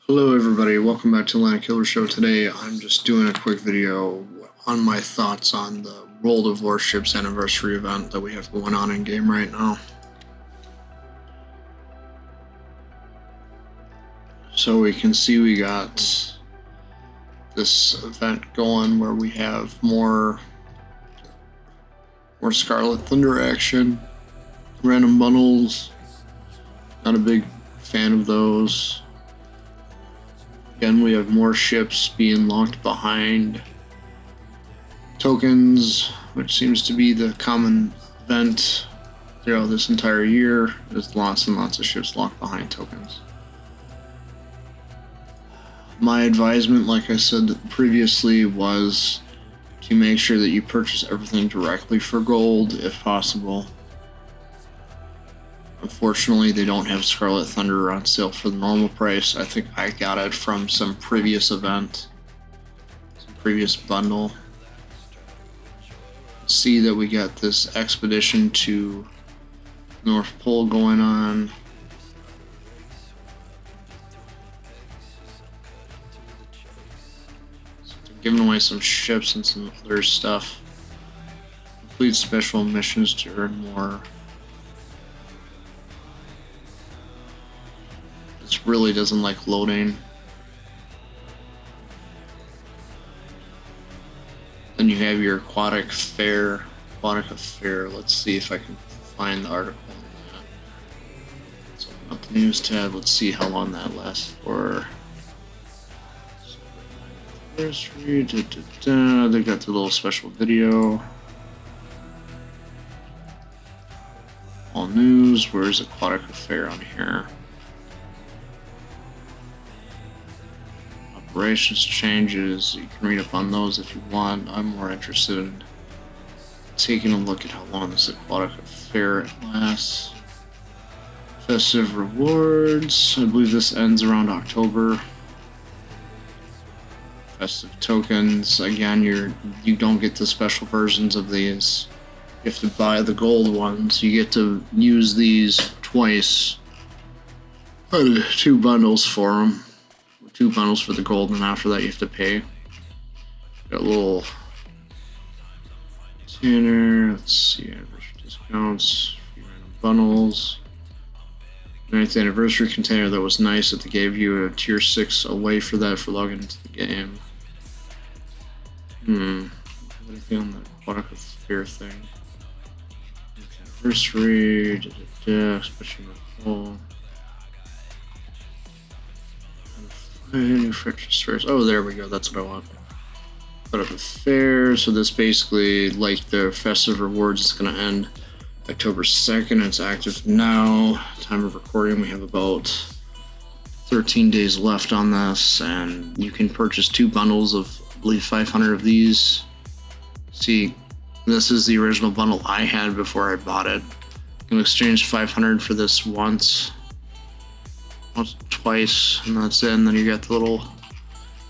Hello everybody, welcome back to Landedkiller Show. Today I'm just doing a quick video on my thoughts on the World of Warships anniversary event that we have going on in game right now. So we can see we got this event going where we have more Scarlet Thunder action, random bundles. Not a big fan of those. Again, we have more ships being locked behind tokens, which seems to be the common event throughout this entire year. There's lots and lots of ships locked behind tokens. My advisement, like I said previously, was to make sure that you purchase everything directly for gold if possible. Unfortunately, they don't have Scarlet Thunder on sale for the normal price. I think I got it from some previous event, some previous bundle. See that we got this expedition to North Pole going on. So they're giving away some ships and some other stuff. Complete special missions to earn more. This really doesn't like loading. Then you have your aquatic affair. Let's see if I can find the article on that. So open up the news tab. Let's see how long that lasts for. Anniversary. They got the little special video. All news. Where's aquatic affair on here? Operations changes, you can read up on those if you want. I'm more interested in taking a look at how long this aquatic affair lasts. Festive rewards, I believe this ends around October. Festive tokens, again, you don't get the special versions of these. You have to buy the gold ones. You get to use these twice. 2 bundles for them. 2 bundles for the gold, and after that you have to pay. Got a little container. Let's see, anniversary discounts, few random bundles. 9th anniversary container, that was nice that they gave you a tier 6 away for that for logging into the game. Anything on the aquatic affair thing? Anniversary, especially the whole. New fairs. Oh, there we go. That's what I want. Put up the fair. So this basically, like the festive rewards, is going to end October 2nd. It's active now. Time of recording, we have about 13 days left on this, and you can purchase 2 bundles of, I believe, 500 of these. See, this is the original bundle I had before I bought it. You can exchange 500 for this once, twice, and that's it. And then you got the little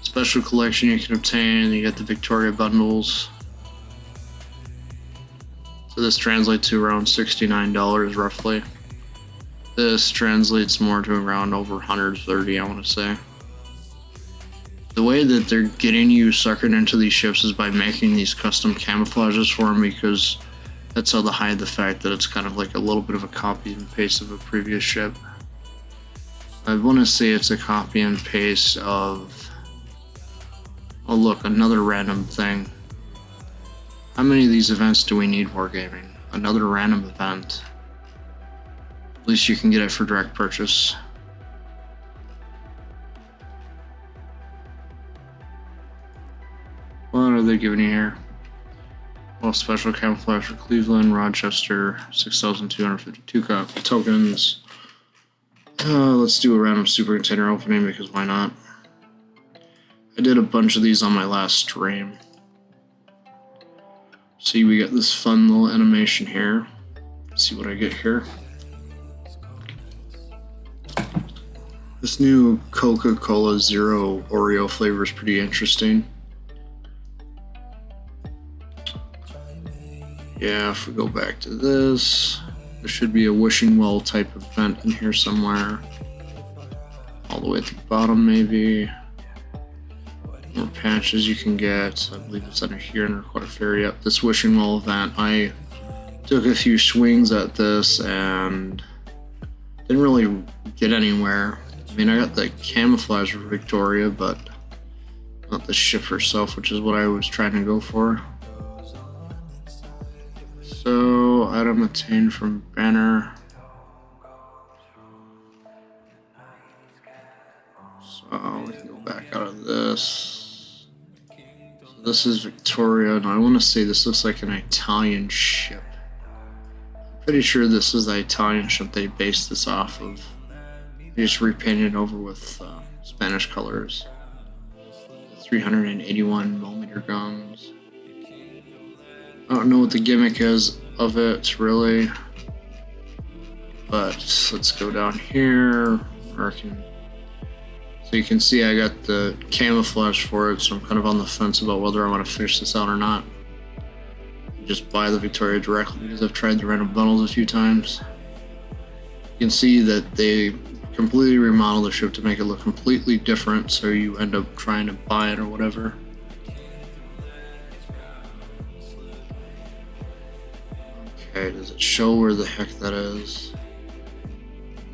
special collection you can obtain. You got the Victoria bundles. So this translates to around $69 roughly. This translates more to around over $130, I want to say. The way that they're getting you suckered into these ships is by making these custom camouflages for them, because that's how they hide the fact that it's kind of like a little bit of a copy and paste of a previous ship. I want to say it's a copy and paste of... Oh look, another random thing. How many of these events do we need wargaming? Another random event. At least you can get it for direct purchase. What are they giving you here? Well, special camouflage for Cleveland, Rochester, 6,252 tokens. Let's do a random super container opening, because why not? I did a bunch of these on my last stream. See, we got this fun little animation here. Let's see what I get here. This new Coca-Cola Zero Oreo flavor is pretty interesting. Yeah, if we go back to this, there should be a wishing well type event in here somewhere. all the way at the bottom, maybe. More patches you can get. I believe it's under here in Record a Fairy. Yep, this Wishing Well event. I took a few swings at this and didn't really get anywhere. I mean, I got the camouflage for Victoria, but not the ship herself, which is what I was trying to go for. So, item attained from banner. So, we can go back out of this. So this is Victoria, and I want to say this looks like an Italian ship. I'm pretty sure this is the Italian ship they based this off of. They just repainted it over with Spanish colors. 381 millimeter guns. I don't know what the gimmick is of it really, but let's go down here. So you can see I got the camouflage for it, so I'm kind of on the fence about whether I want to finish this out or not. Just buy the Victoria directly because I've tried the random bundles a few times. You can see that they completely remodel the ship to make it look completely different, so you end up trying to buy it or whatever. Okay, does it show where the heck that is?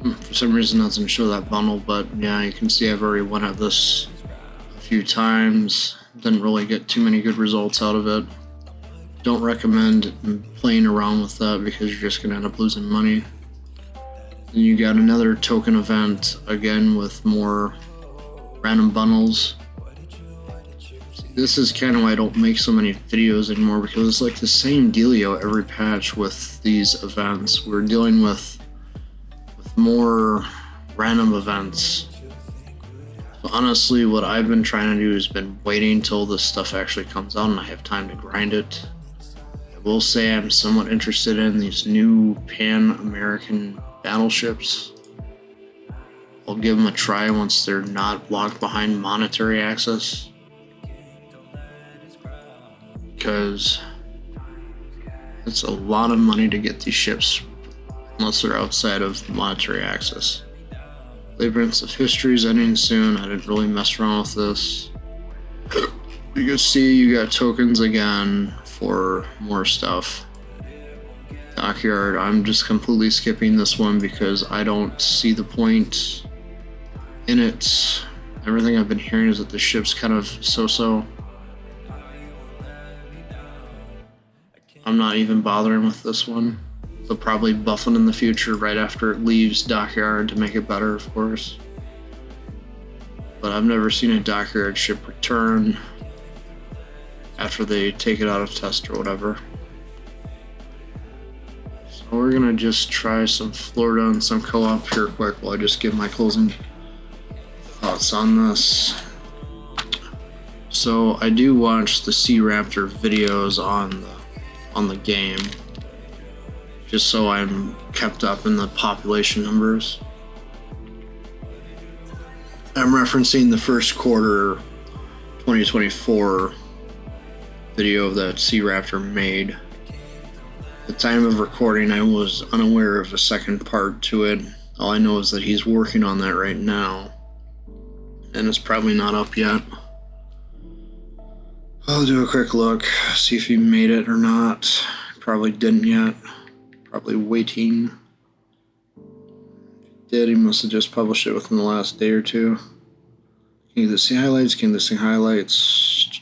For some reason it doesn't show that bundle, but yeah, you can see I've already went at this a few times. Didn't really get too many good results out of it. Don't recommend playing around with that because you're just going to end up losing money. Then you got another token event, again with more random bundles. This is kind of why I don't make so many videos anymore, because it's like the same dealio every patch with these events. We're dealing with more random events. So honestly, what I've been trying to do has been waiting till this stuff actually comes out and I have time to grind it. I will say I'm somewhat interested in these new Pan-American battleships. I'll give them a try once they're not locked behind monetary access, because it's a lot of money to get these ships unless they're outside of monetary access. Labyrinths of History is ending soon. I didn't really mess around with this. You can see you got tokens again for more stuff. Dockyard, I'm just completely skipping this one because I don't see the point in it. Everything I've been hearing is that the ship's kind of so-so. I'm not even bothering with this one. They'll probably buff it in the future right after it leaves Dockyard to make it better, of course. But I've never seen a Dockyard ship return after they take it out of test or whatever. So we're gonna just try some Florida and some co-op here quick while I just give my closing thoughts on this. So I do watch the Sea Raptor videos on the game, just so I'm kept up in the population numbers. I'm referencing the first quarter 2024 video that Sea Raptor made. At the time of recording, I was unaware of a second part to it. All I know is that he's working on that right now, and it's probably not up yet. I'll do a quick look, see if he made it or not. Probably didn't yet. Probably waiting. If he did, he must have just published it within the last day or two. King of the Sea highlights, King of the Sea highlights.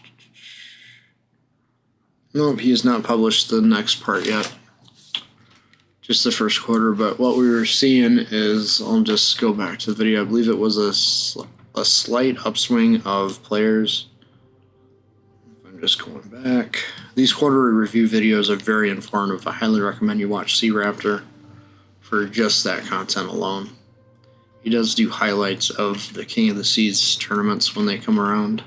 Nope, he has not published the next part yet. Just the first quarter, but what we were seeing is, I'll just go back to the video, I believe it was a slight upswing of players. I'm just going back. These quarterly review videos are very informative. I highly recommend you watch Sea Raptor for just that content alone. He does do highlights of the King of the Seas tournaments when they come around.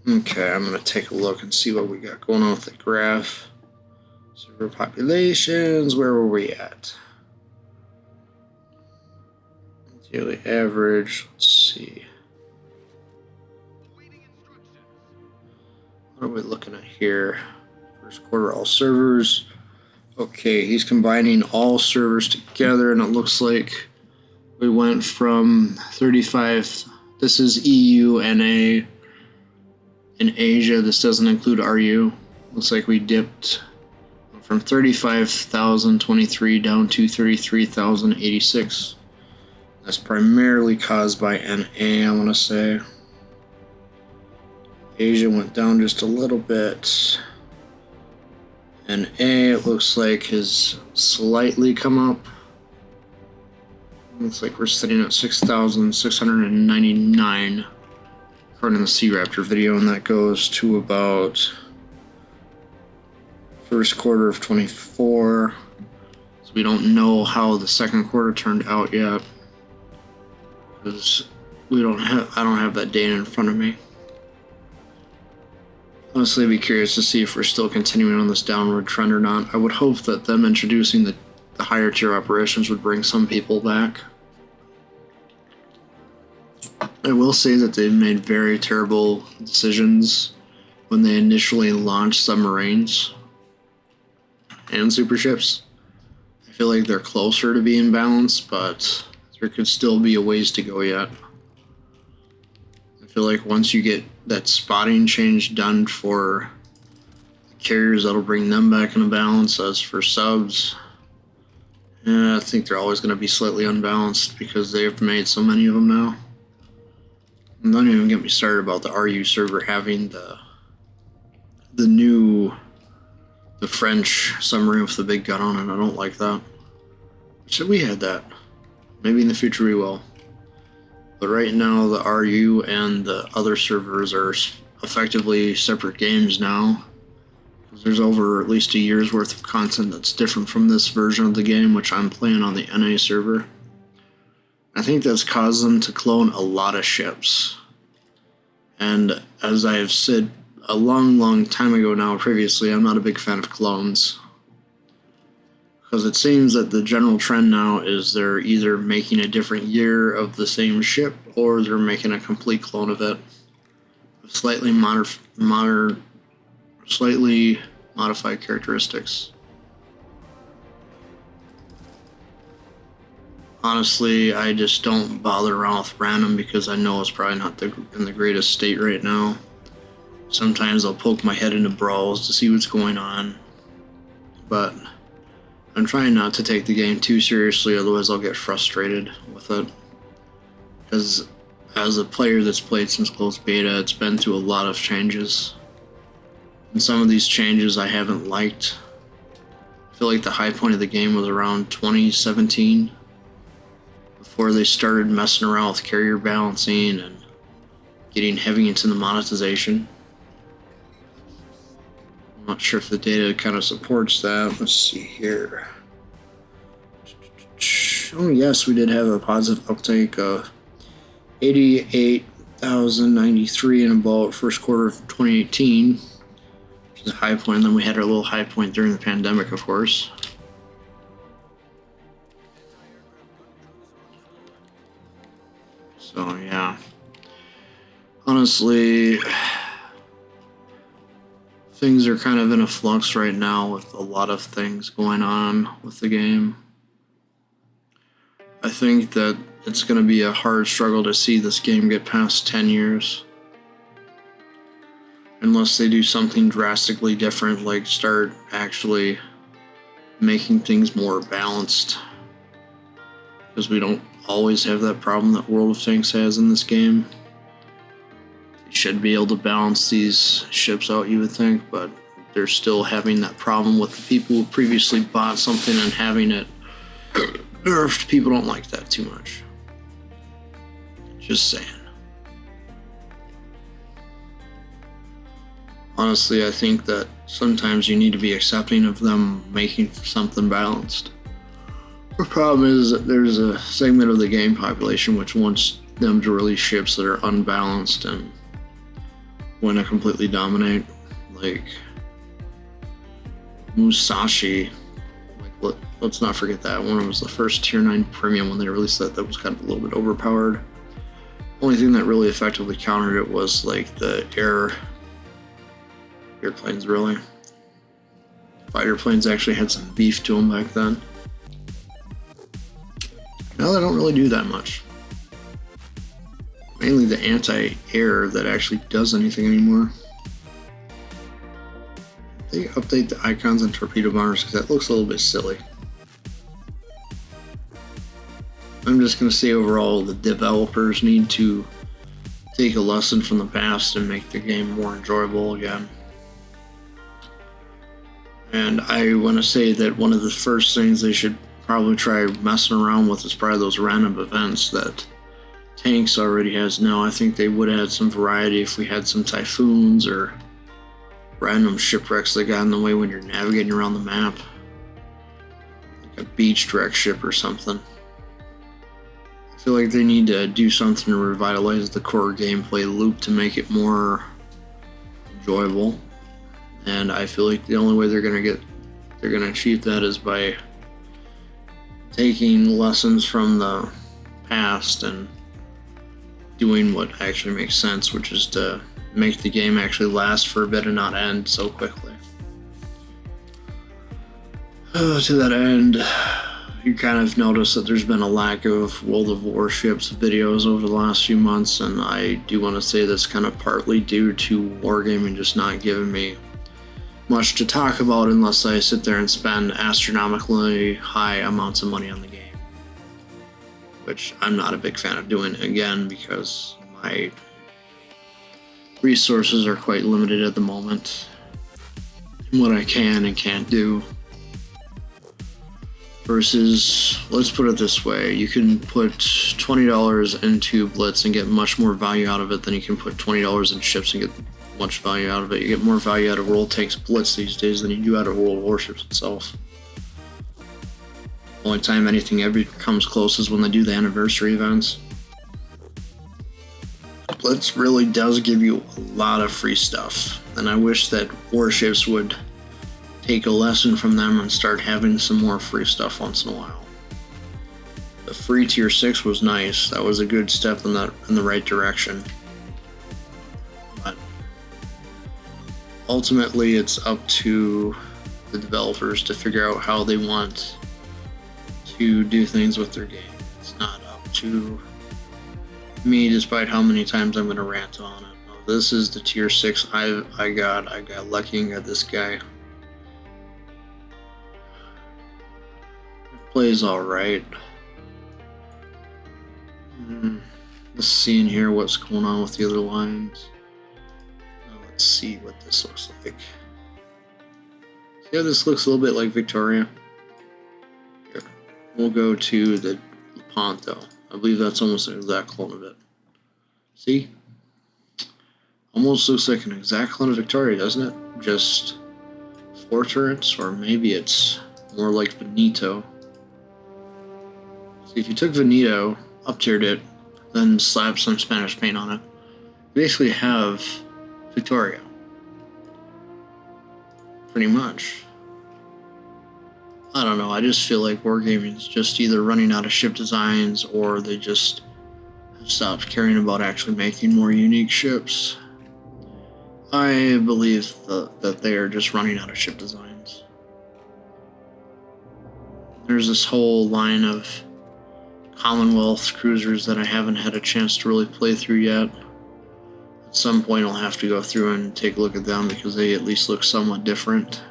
Okay, I'm going to take a look and see what we got going on with the graph. Server populations, where were we at? Daily average, let's see. What are we looking at here? First quarter, all servers. Okay, he's combining all servers together, and it looks like We went from 35. This is EU, NA. In Asia, this doesn't include RU. Looks like we dipped from 35,023 down to 33,086. That's primarily caused by NA, I want to say. Asia went down just a little bit. NA, it looks like, has slightly come up. Looks like we're sitting at 6,699 according to the Sea Raptor video, and that goes to about first quarter of 24. So we don't know how the second quarter turned out yet, because I don't have that data in front of me. Honestly, I'd be curious to see if we're still continuing on this downward trend or not. I would hope that them introducing the higher tier operations would bring some people back. I will say that they've made very terrible decisions when they initially launched submarines and super ships. I feel like they're closer to being balanced, but there could still be a ways to go yet. I feel like once you get that spotting change done for carriers, that'll bring them back into balance. As for subs, I think they're always going to be slightly unbalanced because they've made so many of them now. And don't even get me started about the RU server having the French submarine with the big gun on it. I don't like that. So we had that. Maybe in the future we will. But right now the RU and the other servers are effectively separate games now. There's over at least a year's worth of content that's different from this version of the game, which I'm playing on the NA server. I think that's caused them to clone a lot of ships. And as I have said a long time ago now previously, I'm not a big fan of clones. Because it seems that the general trend now is they're either making a different year of the same ship, or they're making a complete clone of it with slightly modified characteristics. Honestly, I just don't bother around with random because I know it's probably not in the greatest state right now. Sometimes I'll poke my head into brawls to see what's going on, but I'm trying not to take the game too seriously, otherwise I'll get frustrated with it. Because as a player that's played since closed beta, it's been through a lot of changes. And some of these changes I haven't liked. I feel like the high point of the game was around 2017, before they started messing around with carrier balancing and getting heavy into the monetization. I'm not sure if the data kind of supports that. Let's see here. Oh yes, we did have a positive uptake of 88,093 in about first quarter of 2018, which is a high point. And then we had our little high point during the pandemic, of course. So yeah, honestly, things are kind of in a flux right now with a lot of things going on with the game. I think that it's going to be a hard struggle to see this game get past 10 years. Unless they do something drastically different, like start actually making things more balanced. Because we don't always have that problem that World of Tanks has in this game. They should be able to balance these ships out, you would think, but they're still having that problem with the people who previously bought something and having it nerfed. People don't like that too much. Just saying. Honestly, I think that sometimes you need to be accepting of them making something balanced. The problem is that there's a segment of the game population which wants them to release ships that are unbalanced and want to completely dominate. Like Musashi, let's not forget that one. It was the first tier 9 premium when they released that was kind of a little bit overpowered. Only thing that really effectively countered it was like the airplanes, really. Fighter planes actually had some beef to them back then. Now they don't really do that much. Mainly the anti-air that actually does anything anymore. They update the icons on torpedo bombers because that looks a little bit silly. I'm just going to say overall the developers need to take a lesson from the past and make the game more enjoyable again. And I want to say that one of the first things they should probably try messing around with is probably those random events that Tanks already has now. I think they would have had some variety if we had some typhoons or random shipwrecks that got in the way when you're navigating around the map. Like a beach direct ship or something. I feel like they need to do something to revitalize the core gameplay loop to make it more enjoyable. And I feel like the only way they're gonna achieve that is by taking lessons from the past and doing what actually makes sense, which is to make the game actually last for a bit and not end so quickly. To that end, you kind of notice that there's been a lack of World of Warships videos over the last few months, and I do want to say that's kind of partly due to Wargaming just not giving me much to talk about unless I sit there and spend astronomically high amounts of money on the game. Which I'm not a big fan of doing, again, because my resources are quite limited at the moment in what I can and can't do. Versus, let's put it this way, you can put $20 into Blitz and get much more value out of it than you can put $20 in ships and get much value out of it. You get more value out of World Tanks Blitz these days than you do out of World Warships itself. The only time anything ever comes close is when they do the anniversary events. Blitz really does give you a lot of free stuff, and I wish that Warships would take a lesson from them and start having some more free stuff once in a while. The free tier 6 was nice. That was a good step in the right direction. But ultimately, it's up to the developers to figure out how they want to do things with their game. It's not up to me, despite how many times I'm going to rant on it. Oh, this is the tier 6 I got lucky and got this guy. It plays alright. Let's see in here what's going on with the other lines. Let's see what this looks like. See how this looks a little bit like Victoria? Here, we'll go to the Lepanto. I believe that's almost an exact clone of it. See? Almost looks like an exact clone of Victoria, doesn't it? Just 4 turrets, or maybe it's more like Veneto. See, if you took Veneto, up-tiered it, then slapped some Spanish paint on it, you basically have Victoria. Pretty much. I don't know, I just feel like Wargaming's just either running out of ship designs or they just have stopped caring about actually making more unique ships. I believe that they are just running out of ship designs. There's this whole line of Commonwealth cruisers that I haven't had a chance to really play through yet. At some point I'll have to go through and take a look at them because they at least look somewhat different.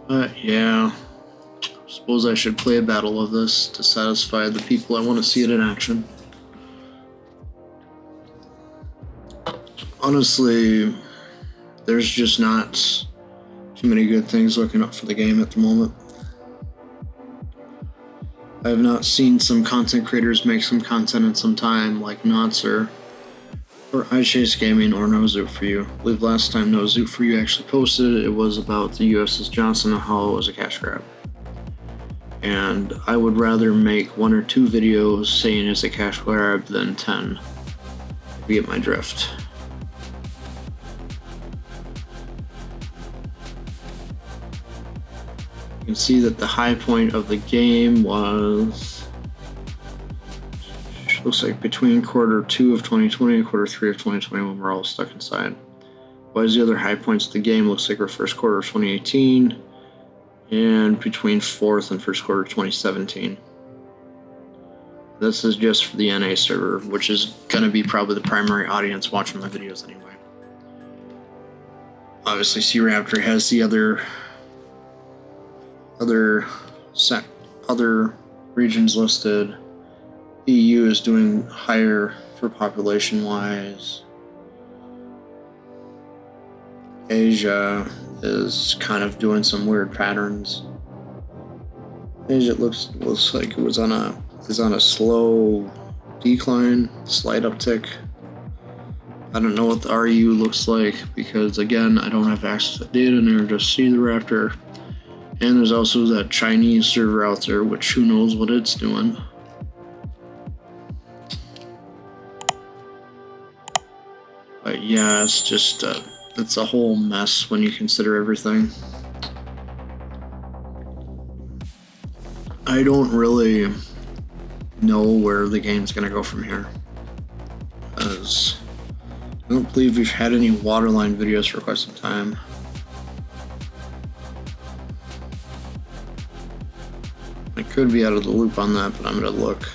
But yeah, I suppose I should play a battle of this to satisfy the people I want to see it in action. Honestly, there's just not too many good things looking up for the game at the moment. I have not seen some content creators make some content in some time, like Notzer, or I Chase Gaming, or No Zoot For You. I believe last time No Zoot For You actually posted it was about the USS Johnson and how it was a cash grab. And I would rather make 1 or 2 videos saying it's a cash grab than 10, if you get my drift. You can see that the high point of the game was, looks like between quarter 2 of 2020 and quarter 3 of 2021, we're all stuck inside. Whereas the other high points of the game looks like were first quarter of 2018 and between fourth and first quarter of 2017. This is just for the NA server, which is going to be probably the primary audience watching my videos anyway. Obviously, C-Raptor has the other regions listed. EU is doing higher for population-wise. Asia is kind of doing some weird patterns. Asia looks like it was on a slow decline, slight uptick. I don't know what the RU looks like because, again, I don't have access to data and I just see the Raptor. And there's also that Chinese server out there, which who knows what it's doing. But yeah, it's just, it's a whole mess when you consider everything. I don't really know where the game's gonna go from here, because I don't believe we've had any waterline videos for quite some time. I could be out of the loop on that, but I'm gonna look.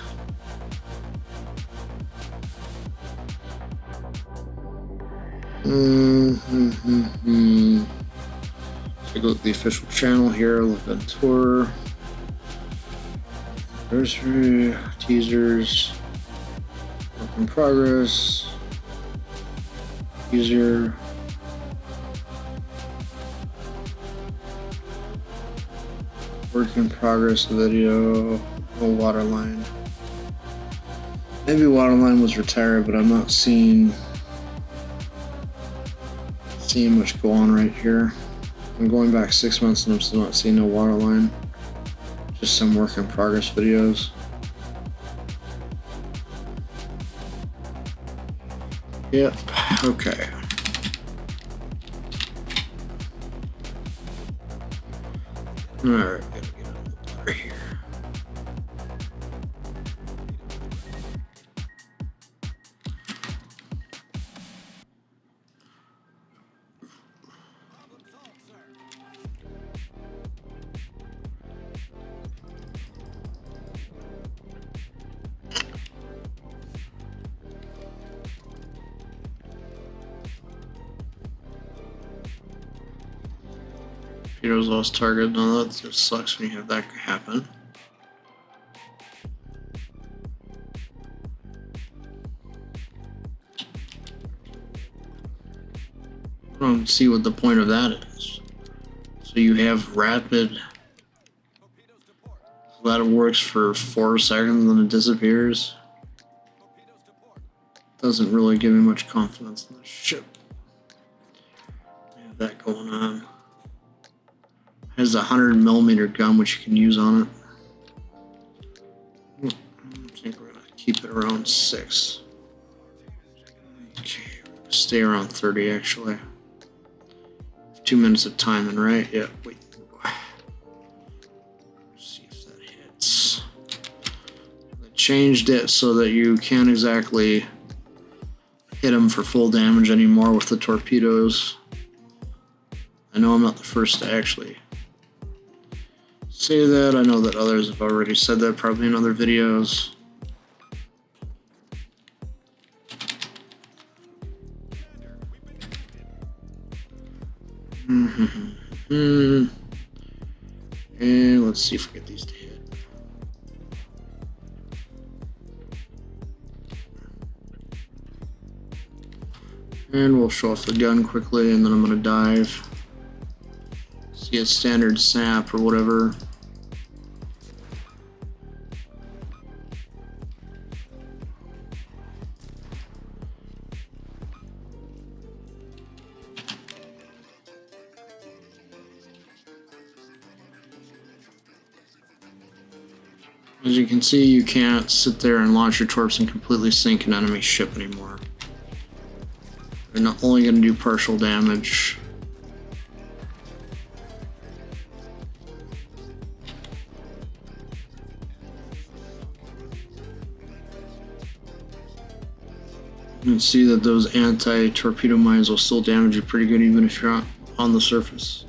Take a look at the official channel here, look at tour. Anniversary, teasers, work in progress, teaser, work in progress video, no waterline. Maybe waterline was retired, but I'm not seeing much go on right here. I'm going back 6 months and I'm still not seeing no waterline. Just some work in progress videos. Yep, okay. Alright, gotta get over here. Peter's lost target. No, that just sucks when you have that happen. I don't see what the point of that is. So you have rapid. So that works for 4 seconds and it disappears. Doesn't really give me much confidence in the ship. I have that going on. Has a 100mm gun which you can use on it. I think we're gonna keep it around 6. Okay, stay around 30 actually. 2 minutes of timing, right? Yeah, wait. See if that hits. I changed it so that you can't exactly hit them for full damage anymore with the torpedoes. I know I'm not the first to actually say that. I know that others have already said that probably in other videos. And let's see if we get these to hit. And we'll show off the gun quickly and then I'm going to dive. See a standard sap or whatever. As you can see, you can't sit there and launch your torps and completely sink an enemy ship anymore. They're not only going to do partial damage. You can see that those anti-torpedo mines will still damage you pretty good even if you're on the surface.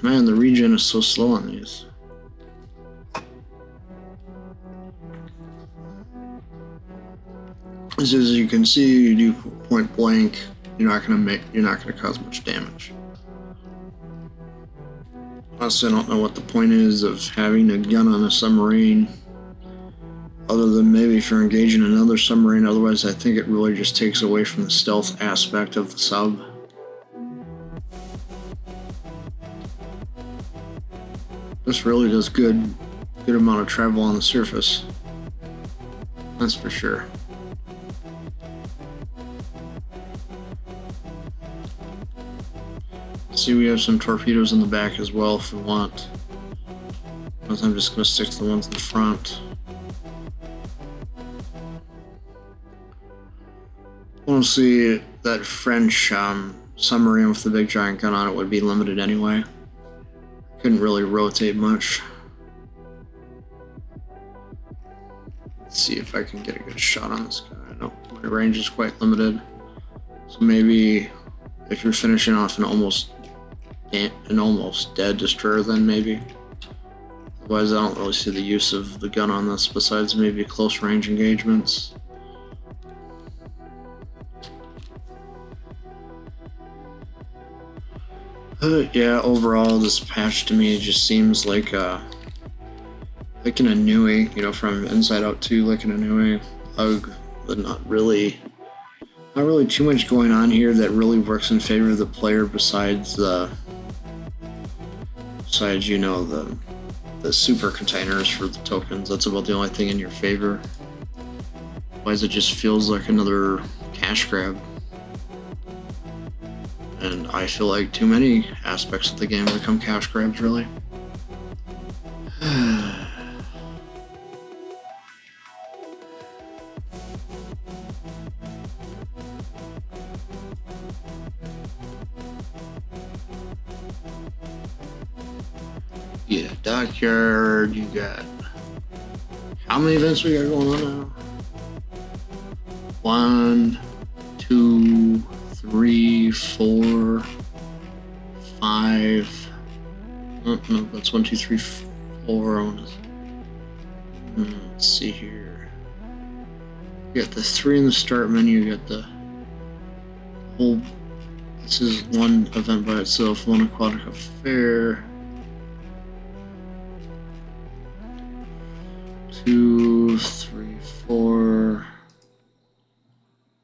Man, the regen is so slow on these. As you can see, you do point blank, you're not gonna cause much damage. Honestly, I don't know what the point is of having a gun on a submarine, other than maybe if you're engaging another submarine. Otherwise, I think it really just takes away from the stealth aspect of the sub. This really does good amount of travel on the surface. That's for sure. See, we have some torpedoes in the back as well if we want. But I'm just going to stick to the ones in the front. I want to see that French submarine with the big giant gun on it would be limited anyway. Couldn't really rotate much. Let's see if I can get a good shot on this guy. No, my range is quite limited. So maybe if you're finishing off an almost dead destroyer, then maybe. Otherwise, I don't really see the use of the gun on this besides maybe close range engagements. Yeah, overall, this patch to me just seems like an Anui, you know, from Inside Out 2, like an Anui, but not really too much going on here that really works in favor of the player besides you know, the super containers for the tokens. That's about the only thing in your favor. Otherwise, it just feels like another cash grab. And I feel like too many aspects of the game become cash grabs, really. Yeah, dockyard, you got... How many events we got going on now? 1, 2, 3, 4, 5. Oh, no, that's 1, 2, 3, 4. Let's see here. You got the 3 in the start menu. You got the whole. This is one event by itself. One aquatic affair. 2, 3, 4.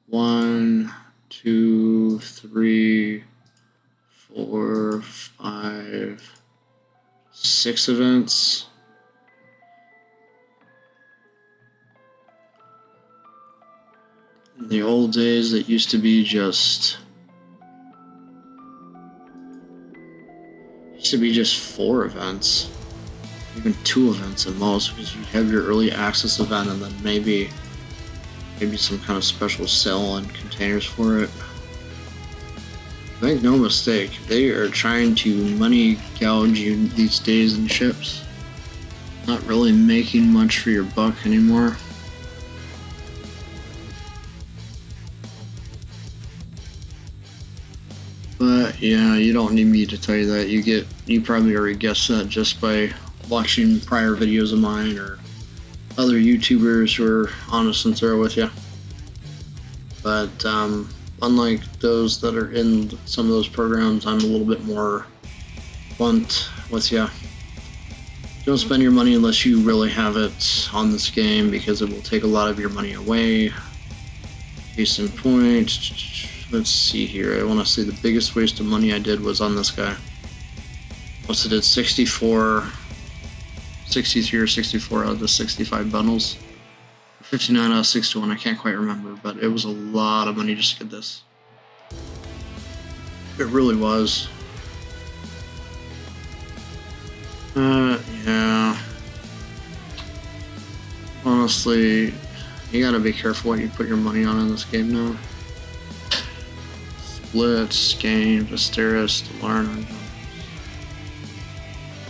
1, 2, 3, 4, 5, 6 events. In the old days, it used to be just 4 events, even 2 events at most, because you have your early access event and then maybe some kind of special sale and containers for it. Make no mistake, they are trying to money gouge you these days in ships. Not really making much for your buck anymore. But yeah, you don't need me to tell you that. You probably already guessed that just by watching prior videos of mine or other YouTubers who are honest and thorough with you. But unlike those that are in some of those programs, I'm a little bit more blunt with you. Don't spend your money unless you really have it on this game, because it will take a lot of your money away. Case in point, let's see here. I want to say the biggest waste of money I did was on this guy. Once I did 63 or 64 out of the 65 bundles. 59 out of 61, I can't quite remember, but it was a lot of money just to get this. It really was. Yeah. honestly, you gotta be careful what you put your money on in this game now. Splits, Gain, Visteris, Delarn.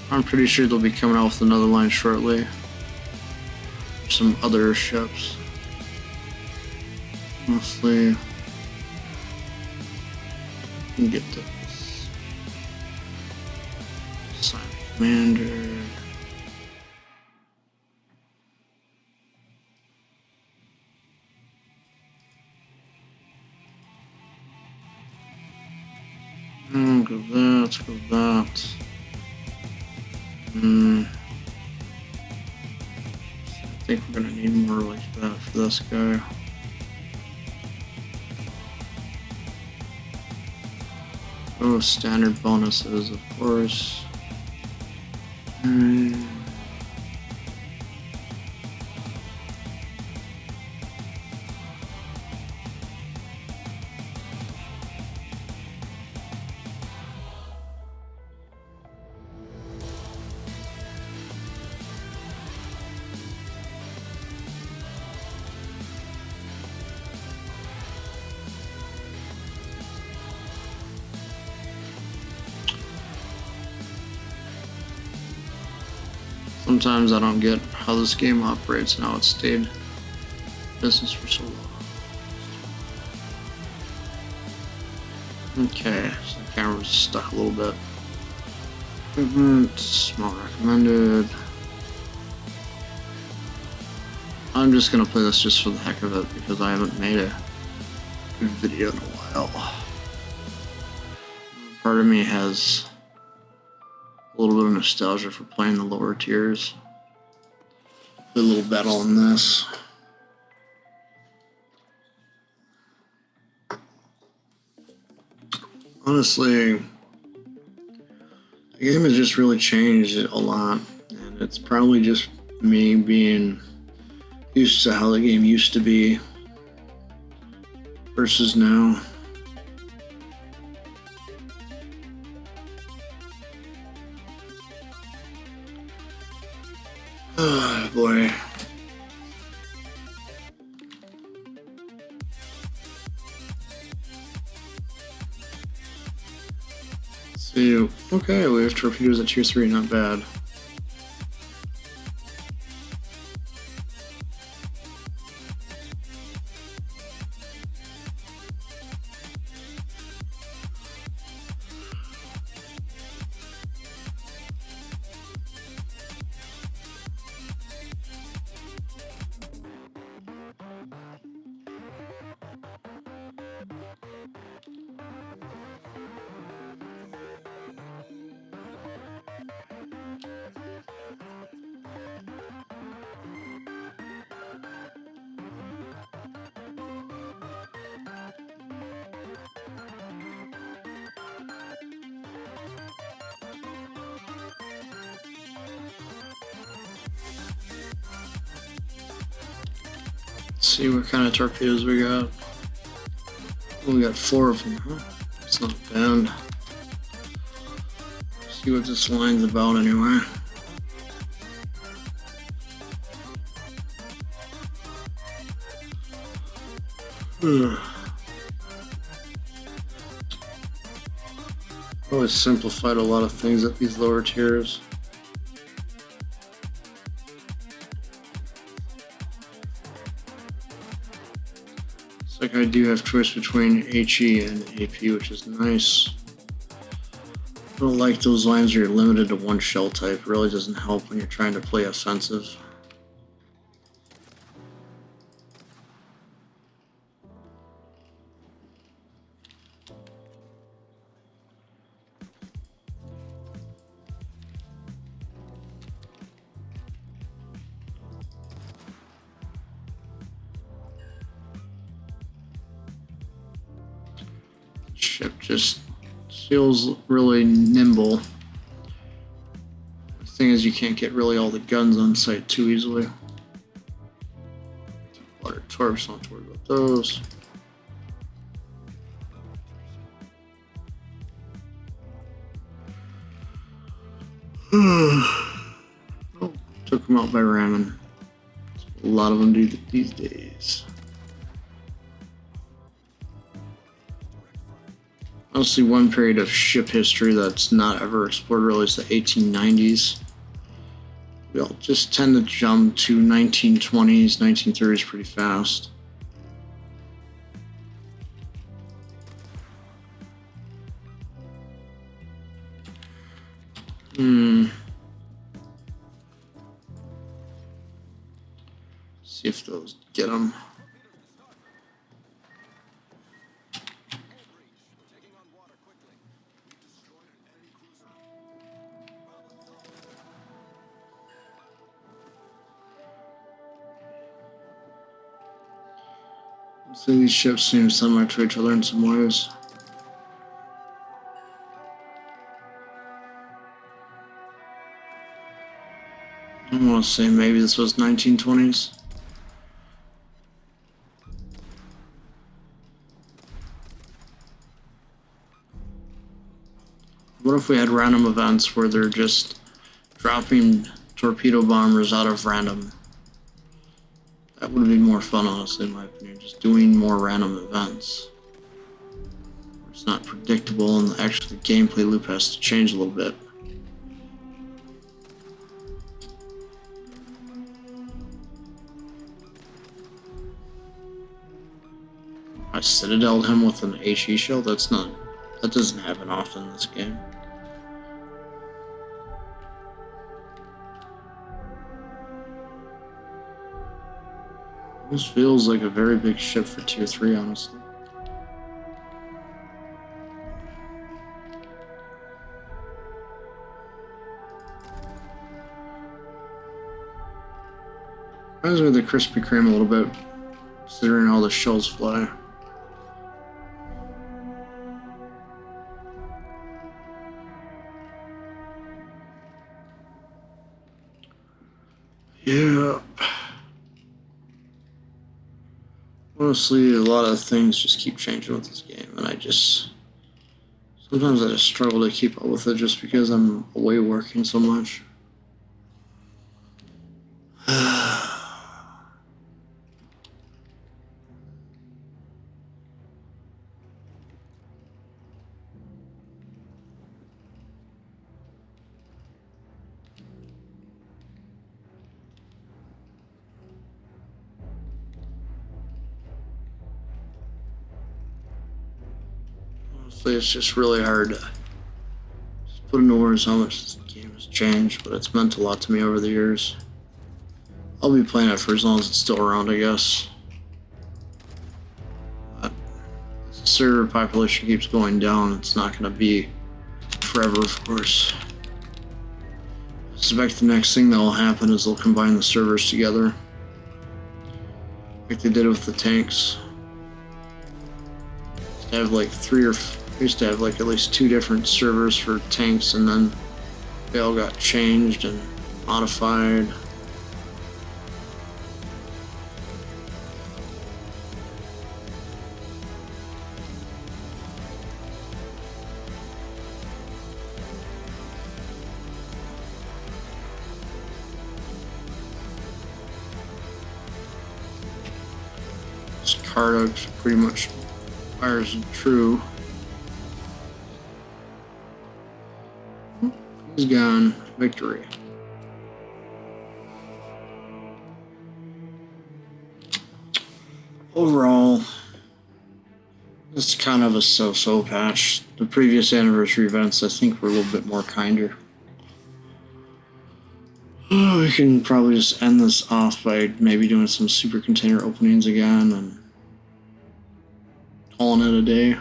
I'm pretty sure they'll be coming out with another line shortly. Some other ships. Honestly, can get this. Sign Commander. Go that, go that. I think we're gonna need more like that for this guy. Oh, standard bonuses, of course. Sometimes I don't get how this game operates and how it's stayed business for so long. Okay, so the camera's stuck a little bit. Equipment, small recommended. I'm just gonna play this just for the heck of it because I haven't made a good video in a while. Part of me has a little bit of nostalgia for playing the lower tiers. Play a little battle on this. Honestly, the game has just really changed a lot, and it's probably just me being used to how the game used to be versus now. Oh boy. Let's see. Okay, we have torpedoes at tier 3, not bad. Let's see what kind of torpedoes we got. Oh, we got 4 of them, huh? It's not bad. See what this line's about anyway. Always simplified a lot of things at these lower tiers. It's like I do have choice between HE and AP, which is nice. I don't like those lines where you're limited to one shell type. It really doesn't help when you're trying to play offensive. Ship just feels really nimble. The thing is, you can't get really all the guns on site too easily. Water torps, don't have to worry about those. Oh, took him out by ramming. A lot of them do these days. Honestly, one period of ship history that's not ever explored really is the 1890s. We all just tend to jump to 1920s, 1930s pretty fast. See if those get them. So these ships seem similar to each other in some ways. I want to say maybe this was 1920s. What if we had random events where they're just dropping torpedo bombers out of random? That would be more fun, honestly, in my opinion. Just doing more random events. It's not predictable, and actually the gameplay loop has to change a little bit. I citadeled him with an HE shell? That doesn't happen often in this game. This feels like a very big ship for tier 3, honestly. Reminds me of the Krispy Kreme a little bit, considering all the shells fly. Yep. Honestly, a lot of things just keep changing with this game, and sometimes I just struggle to keep up with it just because I'm away working so much. It's just really hard to put into words how much this game has changed, but it's meant a lot to me over the years. I'll be playing it for as long as it's still around, I guess. But as the server population keeps going down, it's not going to be forever, of course. I suspect the next thing that will happen is they'll combine the servers together, like they did with the tanks. They have like we used to have like at least 2 different servers for tanks, and then they all got changed and modified. This card pretty much fires true. He's gone. Victory. Overall, it's kind of a so-so patch. The previous anniversary events, I think, were a little bit more kinder. We can probably just end this off by maybe doing some super container openings again and calling it a day.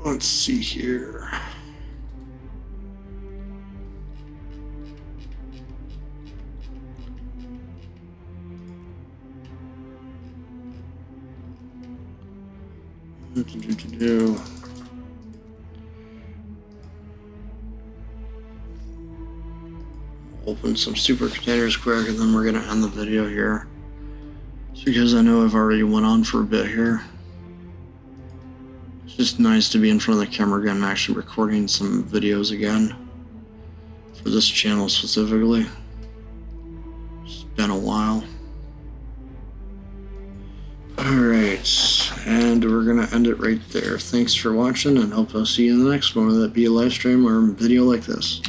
Let's see here. Open some super containers quick, and then we're gonna end the video here. It's because I know I've already went on for a bit here. It's just nice to be in front of the camera again and actually recording some videos again for this channel specifically. It's Been a while. Alright, and we're gonna end it right there. Thanks for watching, and hope I'll see you in the next one, whether that be a live stream or video like this.